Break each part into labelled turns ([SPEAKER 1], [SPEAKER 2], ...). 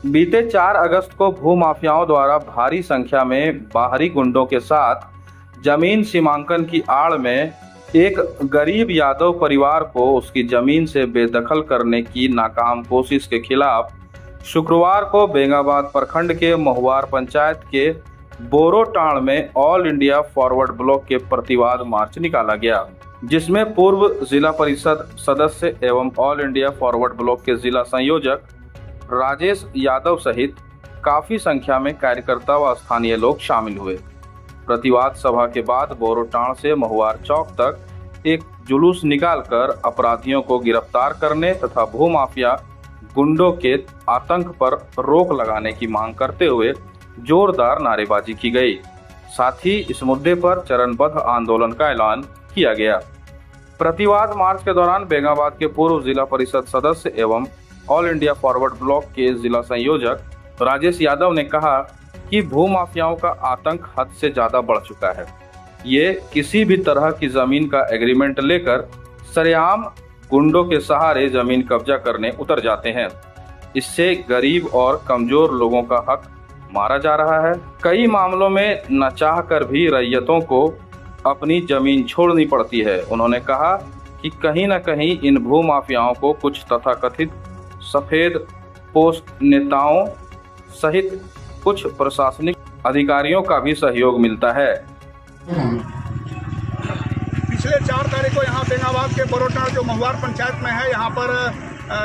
[SPEAKER 1] बीते 4 अगस्त को भूमाफियाओं द्वारा भारी संख्या में बाहरी गुंडों के साथ जमीन सीमांकन की आड़ में एक गरीब यादव परिवार को उसकी जमीन से बेदखल करने की नाकाम कोशिश के खिलाफ शुक्रवार को बेंगाबाद प्रखंड के महुआर पंचायत के बोरोटांड़ में ऑल इंडिया फॉरवर्ड ब्लॉक के प्रतिवाद मार्च निकाला गया, जिसमें पूर्व जिला परिषद सदस्य एवं ऑल इंडिया फॉरवर्ड ब्लॉक के जिला संयोजक राजेश यादव सहित काफी संख्या में कार्यकर्ता व स्थानीय लोग शामिल हुए। प्रतिवाद सभा के बाद बोरोटांड़ से महुआर चौक तक एक जुलूस निकालकर अपराधियों को गिरफ्तार करने तथा भूमाफिया गुंडों के आतंक पर रोक लगाने की मांग करते हुए जोरदार नारेबाजी की गई। साथ ही इस मुद्दे पर चरणबद्ध आंदोलन का ऐलान किया गया। प्रतिवाद मार्च के दौरान बेंगाबाद के पूर्व जिला परिषद सदस्य एवं ऑल इंडिया फॉरवर्ड ब्लॉक के जिला संयोजक राजेश यादव ने कहा कि भूमाफियाओं का आतंक हद से ज्यादा बढ़ चुका है। ये किसी भी तरह की जमीन का एग्रीमेंट लेकर सरेआम गुंडों के सहारे जमीन कब्जा करने उतर जाते हैं। इससे गरीब और कमजोर लोगों का हक मारा जा रहा है। कई मामलों में न चाह कर भी रैयतों को अपनी जमीन छोड़नी पड़ती है। उन्होंने कहा कि कहीं न कहीं इन भूमाफियाओं को कुछ तथाकथित सफेद पोस्ट नेताओं सहित कुछ प्रशासनिक अधिकारियों का भी सहयोग मिलता है।
[SPEAKER 2] पिछले 4 तारीख को यहाँ बेंगाबाद के बोरोटांड़ जो महुआर पंचायत में है, यहाँ पर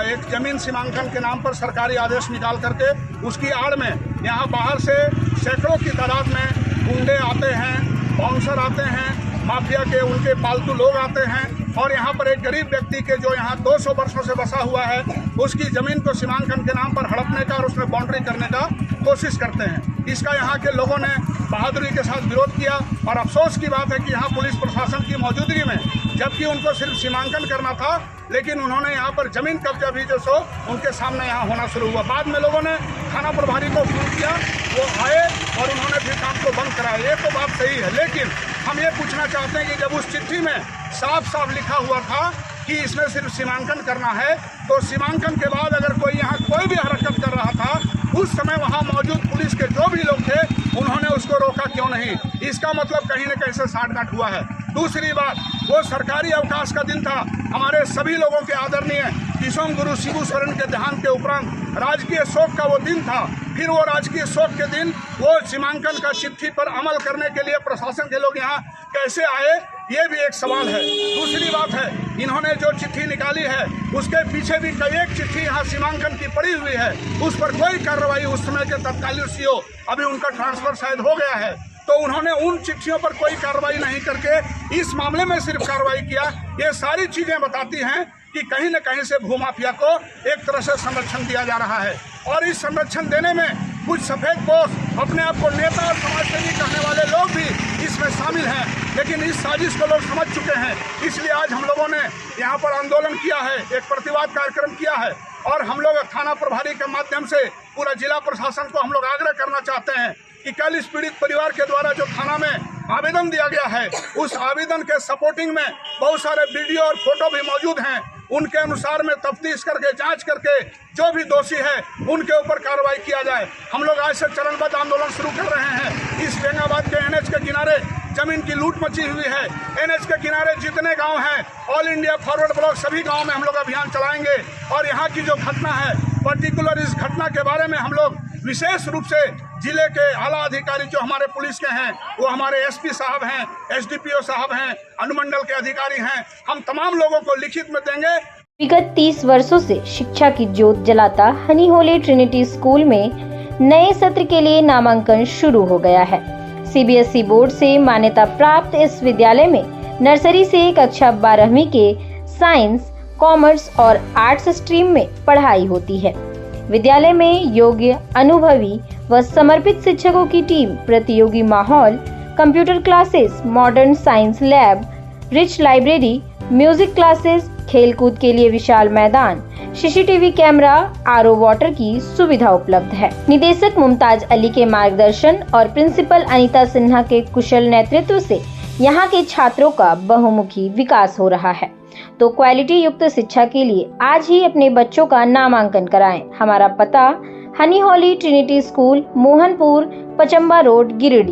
[SPEAKER 2] एक जमीन सीमांकन के नाम पर सरकारी आदेश निकाल करके उसकी आड़ में यहाँ बाहर से सैकड़ों की तादाद में गुंडे आते हैं, बाउंसर आते हैं, माफिया के उनके पालतू लोग आते हैं और यहाँ पर एक गरीब व्यक्ति के जो यहाँ 200 वर्षों से बसा हुआ है उसकी ज़मीन को सीमांकन के नाम पर हड़पने का और उसमें बाउंड्री करने का कोशिश करते हैं। इसका यहाँ के लोगों ने बहादुरी के साथ विरोध किया और अफसोस की बात है कि यहाँ पुलिस प्रशासन की मौजूदगी में, जबकि उनको सिर्फ सीमांकन करना था, लेकिन उन्होंने यहाँ पर जमीन कब्जा भी जो सो उनके सामने यहाँ होना शुरू हुआ। बाद में लोगों ने थाना प्रभारी को फोन किया, वो आए और उन्होंने फिर काम को बंद कराया। ये तो बात सही है, लेकिन हम ये पूछना चाहते हैं कि जब उस चिट्ठी में साफ साफ लिखा हुआ था कि इसमें सिर्फ सीमांकन करना है, तो सीमांकन के बाद अगर कोई यहाँ कोई भी हरकत कर रहा था, उस समय वहाँ मौजूद पुलिस के जो भी लोग थे उन्होंने उसको रोका क्यों नहीं? इसका मतलब कहीं न कहीं से साठगांठ हुआ है। दूसरी बात, वो सरकारी अवकाश का दिन था। हमारे सभी लोगों के आदरणीय किशोर गुरु शिबू सोरेन के देहांत के उपरांत राजकीय शोक का वो दिन था। फिर वो राजकीय शोक के दिन वो सीमांकन का चिट्ठी पर अमल करने के लिए प्रशासन के लोग यहाँ कैसे आए, ये भी एक सवाल है। दूसरी बात है, इन्होंने जो चिट्ठी निकाली है उसके पीछे भी कई एक चिट्ठी यहाँ सीमांकन की पड़ी हुई है, उस पर कोई कार्रवाई उस समय के तत्कालीन सीओ, अभी उनका ट्रांसफर शायद हो गया है, तो उन्होंने उन चिट्ठियों पर कोई कार्रवाई नहीं करके इस मामले में सिर्फ कार्रवाई किया। ये सारी चीजें बताती हैं कि कहीं न कहीं से भूमाफिया को एक तरह से संरक्षण दिया जा रहा है और इस संरक्षण देने में कुछ सफेद पोश अपने आप को नेता और समाजसेवी कहने वाले लोग भी इसमें शामिल हैं, लेकिन इस साजिश को लोग समझ चुके हैं। इसलिए आज हम लोगों ने यहाँ पर आंदोलन किया है, एक प्रतिवाद कार्यक्रम किया है और हम लोग थाना प्रभारी के माध्यम से पूरा जिला प्रशासन को हम लोग आग्रह करना चाहते हैं कि कल इस पीड़ित परिवार के द्वारा जो थाना में आवेदन दिया गया है, उस आवेदन के सपोर्टिंग में बहुत सारे वीडियो और फोटो भी मौजूद हैं। उनके अनुसार में तफ्तीश करके, जांच करके जो भी दोषी है उनके ऊपर कार्रवाई किया जाए। हम लोग आज से चरणबद्ध आंदोलन शुरू कर रहे हैं। इस बेंगाबाद के एनएच के किनारे जमीन की लूट मची हुई है। एनएच के किनारे जितने गांव हैं, ऑल इंडिया फॉरवर्ड ब्लॉक सभी गांव में हम लोग अभियान चलाएंगे और यहाँ की जो घटना है, पर्टिकुलर इस घटना के बारे में हम लोग विशेष रूप से जिले के आला अधिकारी जो हमारे पुलिस के हैं, वो हमारे एसपी साहब हैं, एसडीपीओ साहब हैं, अनुमंडल के अधिकारी हैं, हम तमाम लोगों को लिखित में देंगे।
[SPEAKER 3] विगत 30 वर्षों से शिक्षा की ज्योत जलाता हनी होली ट्रिनिटी स्कूल में नए सत्र के लिए नामांकन शुरू हो गया है। सीबीएसई बोर्ड से मान्यता प्राप्त इस विद्यालय में नर्सरी से कक्षा 12वीं के साइंस, कॉमर्स और आर्ट्स स्ट्रीम में पढ़ाई होती है। विद्यालय में योग्य, अनुभवी व समर्पित शिक्षकों की टीम, प्रतियोगी माहौल, computer classes, modern science lab, rich library, music classes, खेलकूद के लिए विशाल मैदान, सीसीटीवी कैमरा, आरओ वाटर की सुविधा उपलब्ध है। निदेशक मुमताज अली के मार्गदर्शन और प्रिंसिपल अनीता सिन्हा के कुशल नेतृत्व से यहाँ के छात्रों का बहुमुखी विकास हो रहा है। तो क्वालिटी युक्त शिक्षा के लिए आज ही अपने बच्चों का नामांकन कराएं। हमारा पता honey holy trinity school, Mohanpur, Pachamba road, Giridih.